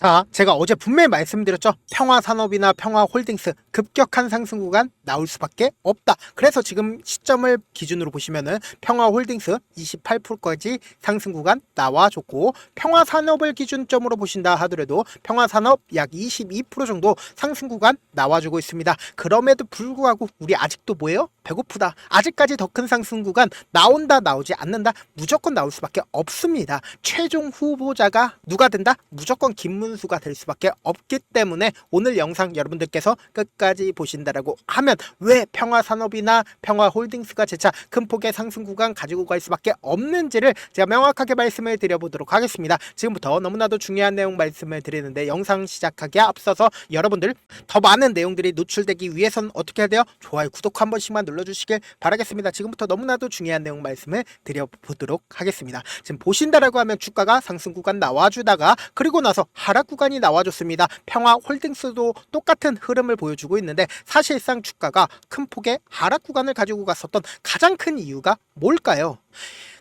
자, 제가 어제 분명히 말씀드렸죠. 평화산업이나 평화홀딩스 급격한 상승 구간 나올 수밖에 없다. 그래서 지금 시점을 기준으로 보시면은 평화홀딩스 28%까지 상승 구간 나와줬고, 평화산업을 기준점으로 보신다 하더라도 평화산업 약 22% 정도 상승 구간 나와주고 있습니다. 그럼에도 불구하고 우리 아직도 뭐예요? 배고프다. 아직까지 더 큰 상승 구간 나온다 나오지 않는다, 무조건 나올 수밖에 없습니다. 최종 후보자가 누가 된다? 무조건 김문수가 될 수밖에 없기 때문에 오늘 영상 여러분들께서 끝까지 보신다라고 하면 왜 평화산업이나 평화홀딩스가 재차 큰 폭의 상승 구간 가지고 갈 수밖에 없는지를 제가 명확하게 말씀을 드려보도록 하겠습니다. 지금부터 너무나도 중요한 내용 말씀을 드리는데, 영상 시작하기에 앞서서 여러분들 더 많은 내용들이 노출되기 위해선 어떻게 해야 돼요? 좋아요, 구독 한 번씩만 눌러주시길 바라겠습니다. 지금부터 너무나도 중요한 내용 말씀을 드려보도록 하겠습니다. 지금 보신다라고 하면 주가가 상승 구간 나와주다가 그리고 나서 하락 구간이 나와줬습니다. 평화홀딩스도 똑같은 흐름을 보여주고 있는데, 사실상 주가가 큰 폭의 하락 구간을 가지고 갔었던 가장 큰 이유가 뭘까요?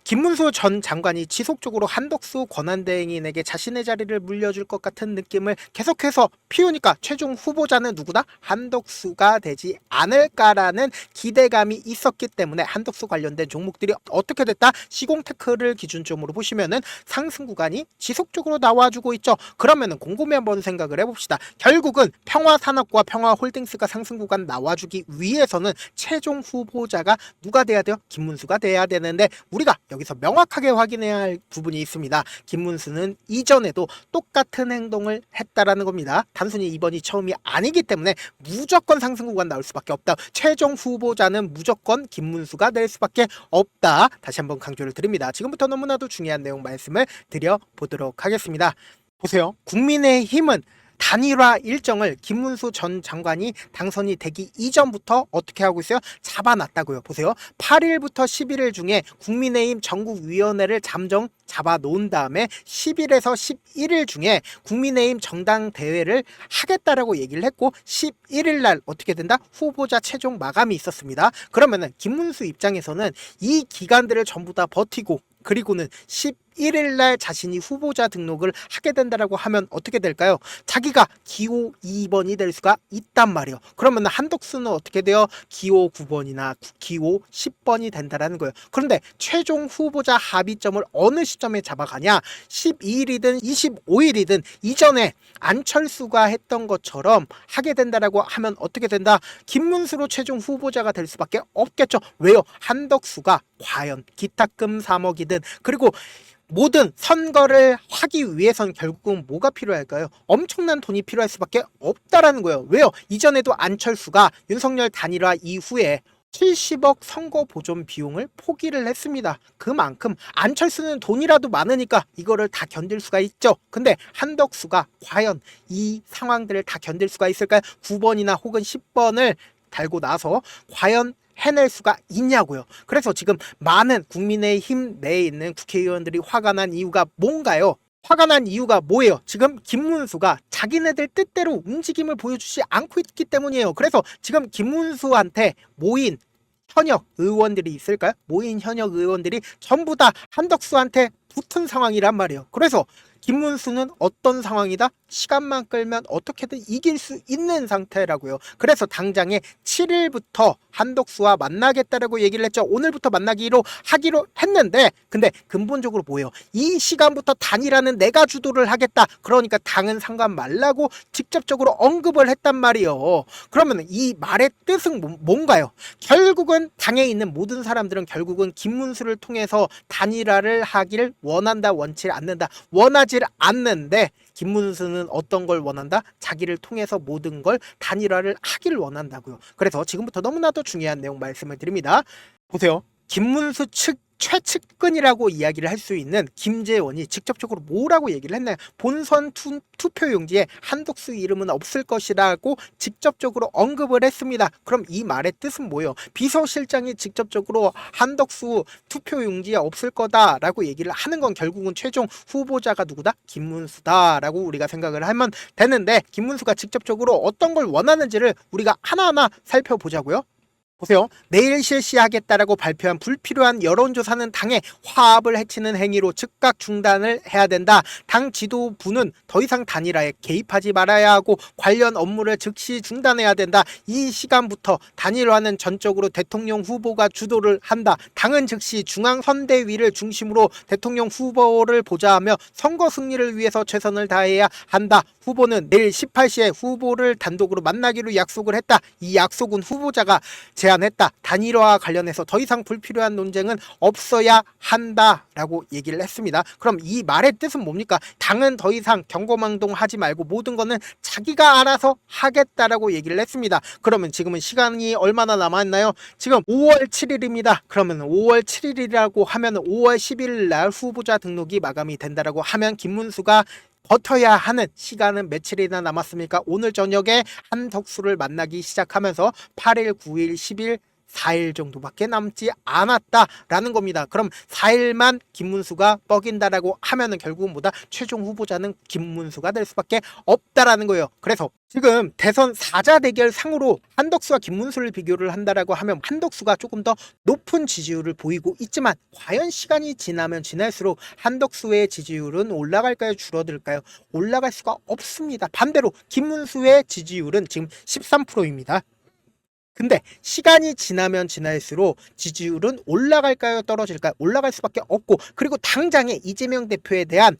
김문수 전 장관이 지속적으로 한덕수 권한대행인에게 자신의 자리를 물려줄 것 같은 느낌을 계속해서 피우니까 최종 후보자는 누구다? 한덕수가 되지 않을까라는 기대감이 있었기 때문에 한덕수 관련된 종목들이 어떻게 됐다? 시공테크를 기준점으로 보시면은 상승 구간이 지속적으로 나와주고 있죠. 그러면은 곰곰이 한번 생각을 해봅시다. 결국은 평화산업과 평화홀딩스가 상승 구간 나와주기 위해서는 최종 후보자가 누가 돼야 돼요? 김문수가 돼야 되는데, 우리가 여기서 명확하게 확인해야 할 부분이 있습니다. 김문수는 이전에도 똑같은 행동을 했다라는 겁니다. 단순히 이번이 처음이 아니기 때문에 무조건 상승 구간 나올 수밖에 없다. 최종 후보자는 무조건 김문수가 될 수밖에 없다. 다시 한번 강조를 드립니다. 지금부터 너무나도 중요한 내용 말씀을 드려보도록 하겠습니다. 보세요. 국민의힘은 단일화 일정을 김문수 전 장관이 당선이 되기 이전부터 어떻게 하고 있어요? 잡아놨다고요. 보세요. 8일부터 11일 중에 국민의힘 전국위원회를 잠정 잡아놓은 다음에 10일에서 11일 중에 국민의힘 정당대회를 하겠다라고 얘기를 했고, 11일 날 어떻게 된다? 후보자 최종 마감이 있었습니다. 그러면은 김문수 입장에서는 이 기간들을 전부 다 버티고, 그리고는 11일 날 자신이 후보자 등록을 하게 된다라고 하면 어떻게 될까요? 자기가 기호 2번이 될 수가 있단 말이에요. 그러면 한덕수는 어떻게 돼요? 기호 9번이나 기호 10번이 된다라는 거예요. 그런데 최종 후보자 합의점을 어느 시점에 잡아가냐? 12일이든 25일이든 이전에 안철수가 했던 것처럼 하게 된다라고 하면 어떻게 된다? 김문수로 최종 후보자가 될 수밖에 없겠죠. 왜요? 한덕수가 과연 기탁금 3억이든, 그리고 모든 선거를 하기 위해선 결국은 뭐가 필요할까요? 엄청난 돈이 필요할 수밖에 없다라는 거예요. 왜요? 이전에도 안철수가 윤석열 단일화 이후에 70억 선거 보존 비용을 포기를 했습니다. 그만큼 안철수는 돈이라도 많으니까 이거를 다 견딜 수가 있죠. 근데 한덕수가 과연 이 상황들을 다 견딜 수가 있을까요? 9번이나 혹은 10번을 달고 나서 과연 해낼 수가 있냐고요. 그래서 지금 많은 국민의힘 내에 있는 국회의원들이 화가 난 이유가 뭔가요? 화가 난 이유가 뭐예요? 지금 김문수가 자기네들 뜻대로 움직임을 보여주지 않고 있기 때문이에요. 그래서 지금 김문수한테 모인 현역 의원들이 있을까요? 모인 현역 의원들이 전부 다 한덕수한테 붙은 상황이란 말이에요. 그래서 김문수는 어떤 상황이다? 시간만 끌면 어떻게든 이길 수 있는 상태라고요. 그래서 당장에 7일부터 한덕수와 만나겠다라고 얘기를 했죠. 오늘부터 만나기로 하기로 했는데, 근데 근본적으로 뭐예요? 이 시간부터 단일화는 내가 주도를 하겠다. 그러니까 당은 상관 말라고 직접적으로 언급을 했단 말이에요. 그러면 이 말의 뜻은 뭔가요? 결국은 당에 있는 모든 사람들은 결국은 김문수를 통해서 단일화를 하기를 원한다, 원치 않는다, 원하지 않는데, 김문수는 어떤 걸 원한다? 자기를 통해서 모든 걸 단일화를 하기를 원한다고요. 그래서 지금부터 너무나도 중요한 내용 말씀을 드립니다. 보세요. 김문수 측 최측근이라고 이야기를 할 수 있는 김재원이 직접적으로 뭐라고 얘기를 했나요? 본선 투표용지에 한덕수 이름은 없을 것이라고 직접적으로 언급을 했습니다. 그럼 이 말의 뜻은 뭐예요? 비서실장이 직접적으로 한덕수 투표용지에 없을 거다라고 얘기를 하는 건 결국은 최종 후보자가 누구다? 김문수다라고 우리가 생각을 하면 되는데, 김문수가 직접적으로 어떤 걸 원하는지를 우리가 하나하나 살펴보자고요. 보세요. 내일 실시하겠다라고 발표한 불필요한 여론조사는 당의 화합을 해치는 행위로 즉각 중단을 해야 된다. 당 지도부는 더 이상 단일화에 개입하지 말아야 하고 관련 업무를 즉시 중단해야 된다. 이 시간부터 단일화는 전적으로 대통령 후보가 주도를 한다. 당은 즉시 중앙선대위를 중심으로 대통령 후보를 보좌하며 선거 승리를 위해서 최선을 다해야 한다. 후보는 내일 18시에 후보를 단독으로 만나기로 약속을 했다. 이 약속은 후보자가 제안했다. 단일화와 관련해서 더 이상 불필요한 논쟁은 없어야 한다라고 얘기를 했습니다. 그럼 이 말의 뜻은 뭡니까? 당은 더 이상 경거망동하지 말고 모든 거는 자기가 알아서 하겠다라고 얘기를 했습니다. 그러면 지금은 시간이 얼마나 남았나요? 지금 5월 7일입니다. 그러면 5월 7일이라고 하면 5월 11일 날 후보자 등록이 마감이 된다라고 하면 김문수가 버텨야 하는 시간은 며칠이나 남았습니까? 오늘 저녁에 한덕수를 만나기 시작하면서 8일, 9일, 10일, 4일 정도밖에 남지 않았다라는 겁니다. 그럼 4일만 김문수가 뻐긴다라고 하면은 결국은 뭐다? 최종 후보자는 김문수가 될 수밖에 없다라는 거예요. 그래서 지금 대선 4자 대결 상으로 한덕수와 김문수를 비교를 한다라고 하면 한덕수가 조금 더 높은 지지율을 보이고 있지만 과연 시간이 지나면 지날수록 한덕수의 지지율은 올라갈까요? 줄어들까요? 올라갈 수가 없습니다. 반대로 김문수의 지지율은 지금 13%입니다. 근데 시간이 지나면 지날수록 지지율은 올라갈까요? 떨어질까요? 올라갈 수밖에 없고, 그리고 당장에 이재명 대표에 대한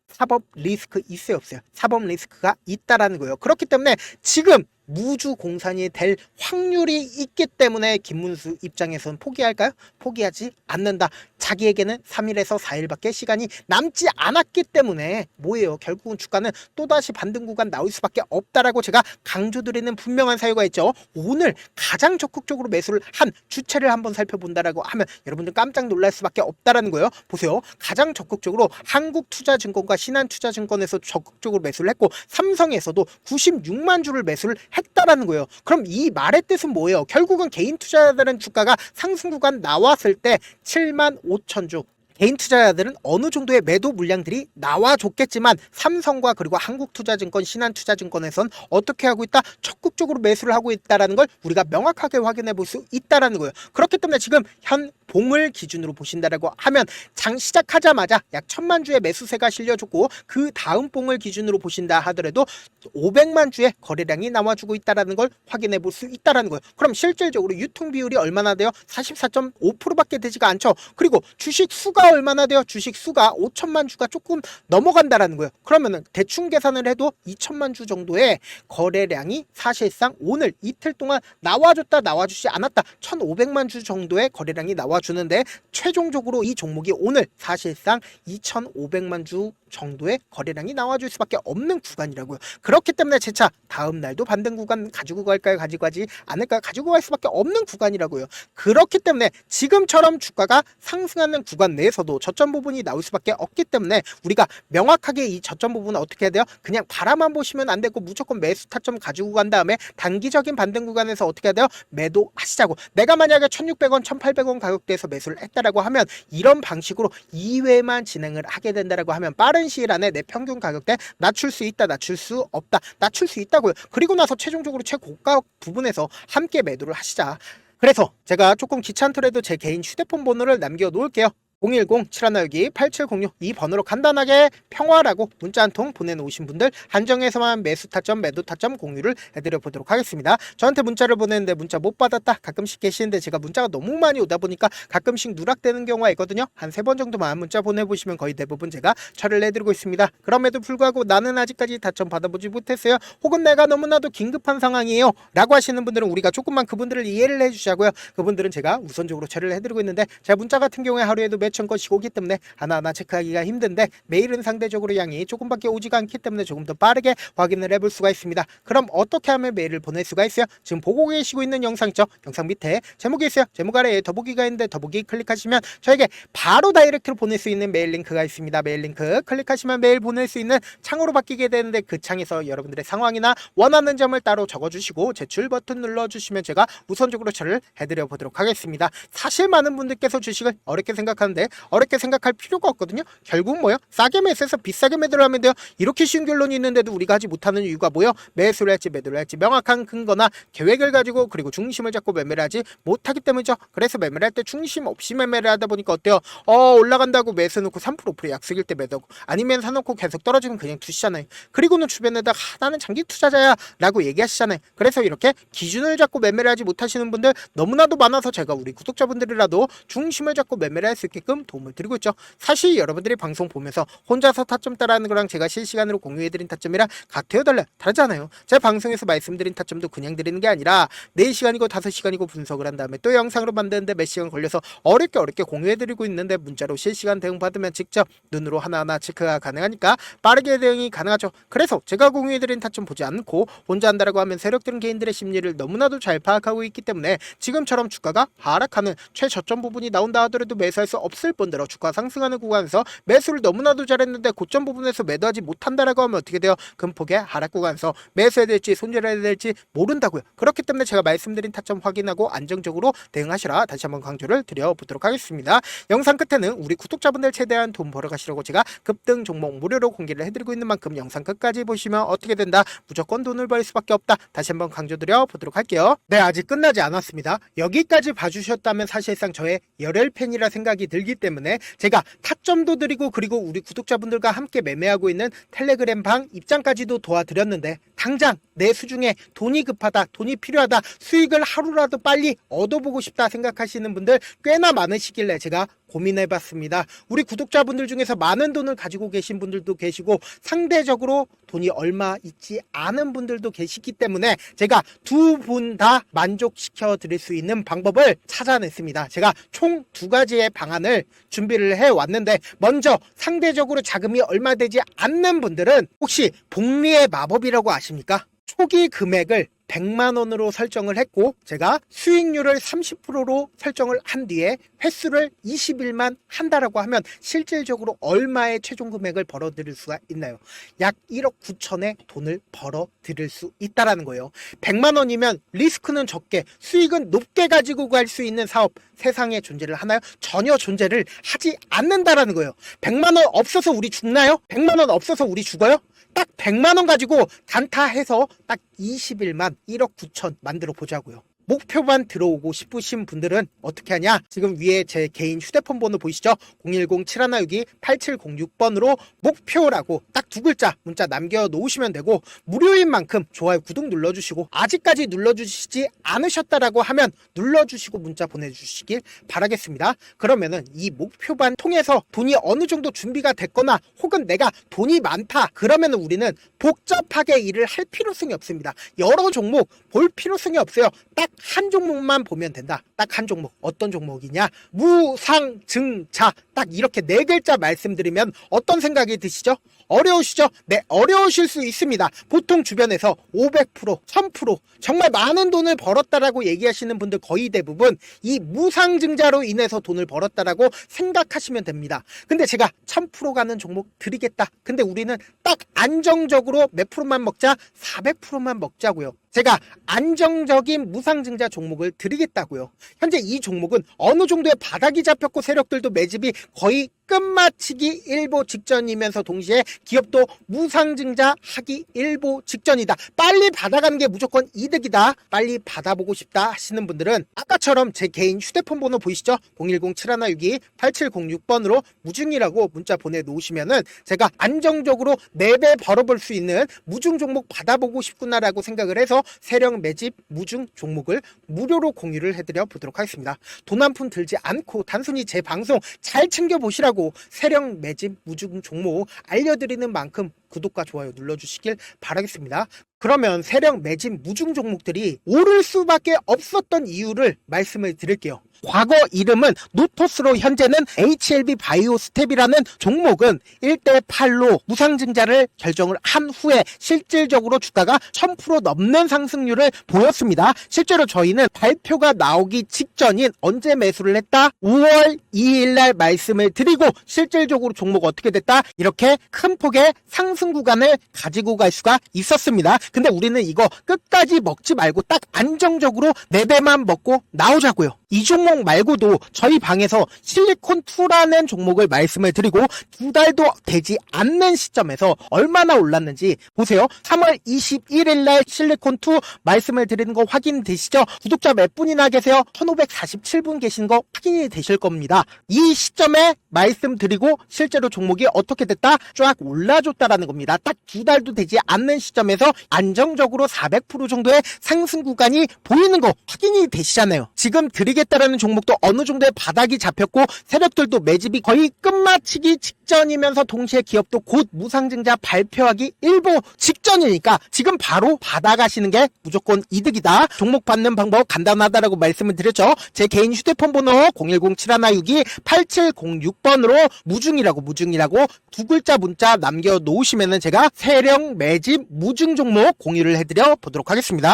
사법 리스크 있어요, 없어요? 사법 리스크가 있다라는 거예요. 그렇기 때문에 지금 무주 공산이 될 확률이 있기 때문에 김문수 입장에서는 포기할까요? 포기하지 않는다. 자기에게는 3일에서 4일밖에 시간이 남지 않았기 때문에 뭐예요? 결국은 주가는 또다시 반등 구간 나올 수밖에 없다라고 제가 강조드리는 분명한 사유가 있죠. 오늘 가장 적극적으로 매수를 한 주체를 한번 살펴본다라고 하면 여러분들 깜짝 놀랄 수밖에 없다라는 거예요. 보세요. 가장 적극적으로 한국투자증권과 신한투자증권에서 적극적으로 매수를 했고, 삼성에서도 96만 주를 매수를 했다라는 거예요. 그럼 이 말의 뜻은 뭐예요? 결국은 개인 투자자들은 주가가 상승 구간 나왔을 때 7만 5천 주, 개인 투자자들은 어느 정도의 매도 물량들이 나와줬겠지만 삼성과 그리고 한국투자증권, 신한투자증권에선 어떻게 하고 있다? 적극적으로 매수를 하고 있다는 걸 우리가 명확하게 확인해 볼 수 있다는 거예요. 그렇기 때문에 지금 현 봉을 기준으로 보신다라고 하면 장 시작하자마자 약 1000만 주의 매수세가 실려줬고, 그 다음 봉을 기준으로 보신다 하더라도 500만 주의 거래량이 나와주고 있다는 걸 확인해 볼 수 있다는 거예요. 그럼 실질적으로 유통 비율이 얼마나 돼요? 44.5%밖에 되지가 않죠. 그리고 주식 수가 얼마나 돼요? 주식 수가 5천만 주가 조금 넘어간다라는 거예요. 그러면은 대충 계산을 해도 2천만 주 정도의 거래량이 사실상 오늘 이틀 동안 나와줬다 나와주지 않았다 1500만 주 정도의 거래량이 나와주는데, 최종적으로 이 종목이 오늘 사실상 2500만 주 정도의 거래량이 나와줄 수밖에 없는 구간이라고요. 그렇기 때문에 재차 다음 날도 반등 구간 가지고 갈까요? 가지고 가지 않을까요? 가지고 갈 수밖에 없는 구간이라고요. 그렇기 때문에 지금처럼 주가가 상승하는 구간 내에서도 저점 부분이 나올 수밖에 없기 때문에 우리가 명확하게 이 저점 부분은 어떻게 해야 돼요? 그냥 바라만 보시면 안 되고 무조건 매수 타점 가지고 간 다음에 단기적인 반등 구간에서 어떻게 해야 돼요? 매도하시자고. 내가 만약에 1600원, 1800원 가격대에서 매수를 했다라고 하면 이런 방식으로 2회만 진행을 하게 된다라고 하면 빠른 시일 안에 내 평균 가격대 낮출 수 있다, 낮출 수 없다, 낮출 수 있다고요. 그리고 나서 최종적으로 최고가 부분에서 함께 매도를 하시자. 그래서 제가 조금 귀찮더라도 제 개인 휴대폰 번호를 남겨 놓을게요. 010-7162-8706 이 번호로 간단하게 평화라고 문자 한 통 보내놓으신 분들 한정해서만 매수 타점, 매도 타점 공유를 해드려 보도록 하겠습니다. 저한테 문자를 보내는데 문자 못 받았다 가끔씩 계시는데 제가 문자가 너무 많이 오다 보니까 가끔씩 누락되는 경우가 있거든요. 한 3번 정도만 문자 보내보시면 거의 대부분 제가 처리를 해드리고 있습니다. 그럼에도 불구하고 나는 아직까지 타점 받아보지 못했어요, 혹은 내가 너무나도 긴급한 상황이에요 라고 하시는 분들은 우리가 조금만 그분들을 이해를 해주자고요. 그분들은 제가 우선적으로 처리를 해드리고 있는데, 제가 문자 같은 경우에 하루에도 몇천 건씩 오기 때문에 하나하나 체크하기가 힘든데, 메일은 상대적으로 양이 조금밖에 오지가 않기 때문에 조금 더 빠르게 확인을 해볼 수가 있습니다. 그럼 어떻게 하면 메일을 보낼 수가 있어요? 지금 보고 계시고 있는 영상 있죠? 영상 밑에 제목이 있어요. 제목 아래에 더보기가 있는데 더보기 클릭하시면 저에게 바로 다이렉트로 보낼 수 있는 메일 링크가 있습니다. 메일 링크 클릭하시면 메일 보낼 수 있는 창으로 바뀌게 되는데, 그 창에서 여러분들의 상황이나 원하는 점을 따로 적어주시고 제출 버튼 눌러주시면 제가 우선적으로 처리를 해드려 보도록 하겠습니다. 사실 많은 분들께서 주식을 어렵게 생각하는데 때문에 어렵게 생각할 필요가 없거든요. 결국 뭐요? 싸게 매수해서 비싸게 매도를 하면 돼요. 이렇게 쉬운 결론이 있는데도 우리가 하지 못하는 이유가 뭐요? 매수를 할지 매도를 할지 명확한 근거나 계획을 가지고 그리고 중심을 잡고 매매를 하지 못하기 때문이죠. 그래서 매매를 할 때 중심 없이 매매를 하다 보니까 어때요? 올라간다고 매수 놓고 3% 프로 약속일 때 매도하고 아니면 사놓고 계속 떨어지면 그냥 두시잖아요. 그리고는 주변에다 나는 장기 투자자야 라고 얘기하시잖아요. 그래서 이렇게 기준을 잡고 매매를 하지 못하시는 분들 너무나도 많아서 제가 우리 구독자분들이라도 중심을 잡고 매매를 할 수 있게끔 도움을 드리고 있죠. 사실 여러분들이 방송 보면서 혼자서 타점 따라하는 거랑 제가 실시간으로 공유해드린 타점이랑 같아요 달라요? 다르잖아요. 제 방송에서 말씀드린 타점도 그냥 드리는 게 아니라 4시간이고 5시간이고 분석을 한 다음에 또 영상으로 만드는데 몇 시간 걸려서 어렵게 공유해드리고 있는데 문자로 실시간 대응 받으면 직접 눈으로 하나하나 체크가 가능하니까 빠르게 대응이 가능하죠. 그래서 제가 공유해드린 타점 보지 않고 혼자 한다라고 하면 세력들은 개인들의 심리를 너무나도 잘 파악하고 있기 때문에 지금처럼 주가가 하락하는 최저점 부분이 나온다 하더라도 매수할 수 없을 뿐더러 주가 상승하는 구간에서 매수를 너무나도 잘했는데 고점 부분에서 매도하지 못한다라고 하면 어떻게 돼요? 금폭의 하락 구간에서 매수해야 될지 손절해야 될지 모른다고요. 그렇기 때문에 제가 말씀드린 타점 확인하고 안정적으로 대응하시라 다시 한번 강조를 드려보도록 하겠습니다. 영상 끝에는 우리 구독자분들 최대한 돈 벌어가시라고 제가 급등 종목 무료로 공개를 해드리고 있는 만큼 영상 끝까지 보시면 어떻게 된다? 무조건 돈을 벌 수밖에 없다. 다시 한번 강조드려 보도록 할게요. 네, 아직 끝나지 않았습니다. 여기까지 봐주셨다면 사실상 저의 열혈팬이라 생각이 들기 때문에 제가 타점도 드리고 그리고 우리 구독자분들과 함께 매매하고 있는 텔레그램 방 입장까지도 도와드렸는데 당장 내 수중에 돈이 급하다, 돈이 필요하다, 수익을 하루라도 빨리 얻어보고 싶다 생각하시는 분들 꽤나 많으시길래 제가 고민해봤습니다. 우리 구독자분들 중에서 많은 돈을 가지고 계신 분들도 계시고 상대적으로 돈이 얼마 있지 않은 분들도 계시기 때문에 제가 두 분 다 만족시켜 드릴 수 있는 방법을 찾아냈습니다. 제가 총 2가지의 방안을 준비를 해왔는데 먼저 상대적으로 자금이 얼마 되지 않는 분들은 혹시 복리의 마법이라고 아십니까? 초기 금액을 100만원으로 설정을 했고 제가 수익률을 30%로 설정을 한 뒤에 횟수를 20일만 한다라고 하면 실질적으로 얼마의 최종 금액을 벌어들일 수가 있나요? 약 1억 9천의 돈을 벌어들일 수 있다라는 거예요. 100만원이면 리스크는 적게 수익은 높게 가지고 갈 수 있는 사업 세상에 존재를 하나요? 전혀 존재를 하지 않는다라는 거예요. 100만원 없어서 우리 죽나요? 100만원 없어서 우리 죽어요? 딱 100만원 가지고 단타해서 딱 20일만 1억 9천 만들어 보자고요. 목표만 들어오고 싶으신 분들은 어떻게 하냐? 지금 위에 제 개인 휴대폰 번호 보이시죠? 010-7162-8706번으로 목표라고 딱 2글자 문자 남겨놓으시면 되고 무료인 만큼 좋아요 구독 눌러주시고 아직까지 눌러주시지 않으셨다라고 하면 눌러주시고 문자 보내주시길 바라겠습니다. 그러면은 이 목표반 통해서 돈이 어느 정도 준비가 됐거나 혹은 내가 돈이 많다 그러면은 우리는 복잡하게 일을 할 필요성이 없습니다. 여러 종목 볼 필요성이 없어요. 딱 한 종목만 보면 된다. 딱 한 종목. 어떤 종목이냐? 무상증자. 딱 이렇게 4글자 말씀드리면 어떤 생각이 드시죠? 어려우시죠? 네, 어려우실 수 있습니다. 보통 주변에서 500%, 1000% 정말 많은 돈을 벌었다라고 얘기하시는 분들 거의 대부분 이 무상증자로 인해서 돈을 벌었다라고 생각하시면 됩니다. 근데 제가 1000% 가는 종목 드리겠다. 근데 우리는 딱 안정적으로 몇 프로만 먹자? 400%만 먹자고요. 제가 안정적인 무상증자 종목을 드리겠다고요. 현재 이 종목은 어느 정도의 바닥이 잡혔고 세력들도 매집이 거의 끝마치기 일보 직전이면서 동시에 기업도 무상증자 하기 일보 직전이다. 빨리 받아가는 게 무조건 이득이다. 빨리 받아보고 싶다 하시는 분들은 아까처럼 제 개인 휴대폰 번호 보이시죠? 010-7162-8706번으로 무중이라고 문자 보내놓으시면은 제가 안정적으로 4배 벌어볼 수 있는 무중 종목 받아보고 싶구나라고 생각을 해서 세력 매집 무중 종목을 무료로 공유를 해드려 보도록 하겠습니다. 돈 한 푼 들지 않고 단순히 제 방송 잘 챙겨보시라고 세력 매집 무중 종목 알려드리는 만큼 구독과 좋아요 눌러주시길 바라겠습니다. 그러면 세력 매집 무중 종목들이 오를 수밖에 없었던 이유를 말씀을 드릴게요. 과거 이름은 노토스로 현재는 HLB 바이오스텝이라는 종목은 1대8로 무상증자를 결정을 한 후에 실질적으로 주가가 1000% 넘는 상승률을 보였습니다. 실제로 저희는 발표가 나오기 직전인 언제 매수를 했다? 5월 2일 날 말씀을 드리고 실질적으로 종목 어떻게 됐다? 이렇게 큰 폭의 상승 구간을 가지고 갈 수가 있었습니다. 근데 우리는 이거 끝까지 먹지 말고 딱 안정적으로 4배만 먹고 나오자고요. 이 종목 종목 말고도 저희 방에서 실리콘2라는 종목을 말씀을 드리고 2달도 되지 않는 시점에서 얼마나 올랐는지 보세요. 3월 21일 날 실리콘2 말씀을 드리는 거 확인되시죠? 구독자 몇 분이나 계세요? 1547분 계신 거 확인이 되실 겁니다. 이 시점에 말씀드리고 실제로 종목이 어떻게 됐다? 쫙 올라줬다라는 겁니다. 딱 2달도 되지 않는 시점에서 안정적으로 400% 정도의 상승 구간이 보이는 거 확인이 되시잖아요. 지금 드리겠다라는 종목도 어느 정도의 바닥이 잡혔고 세력들도 매집이 거의 끝마치기 직전이면서 동시에 기업도 곧 무상증자 발표하기 일보 직전이니까 지금 바로 받아가시는 게 무조건 이득이다. 종목 받는 방법 간단하다라고 말씀을 드렸죠. 제 개인 휴대폰 번호 010-7162-8706번으로 무중이라고 두 글자 문자 남겨놓으시면은 제가 세력 매집 무중 종목 공유를 해드려 보도록 하겠습니다.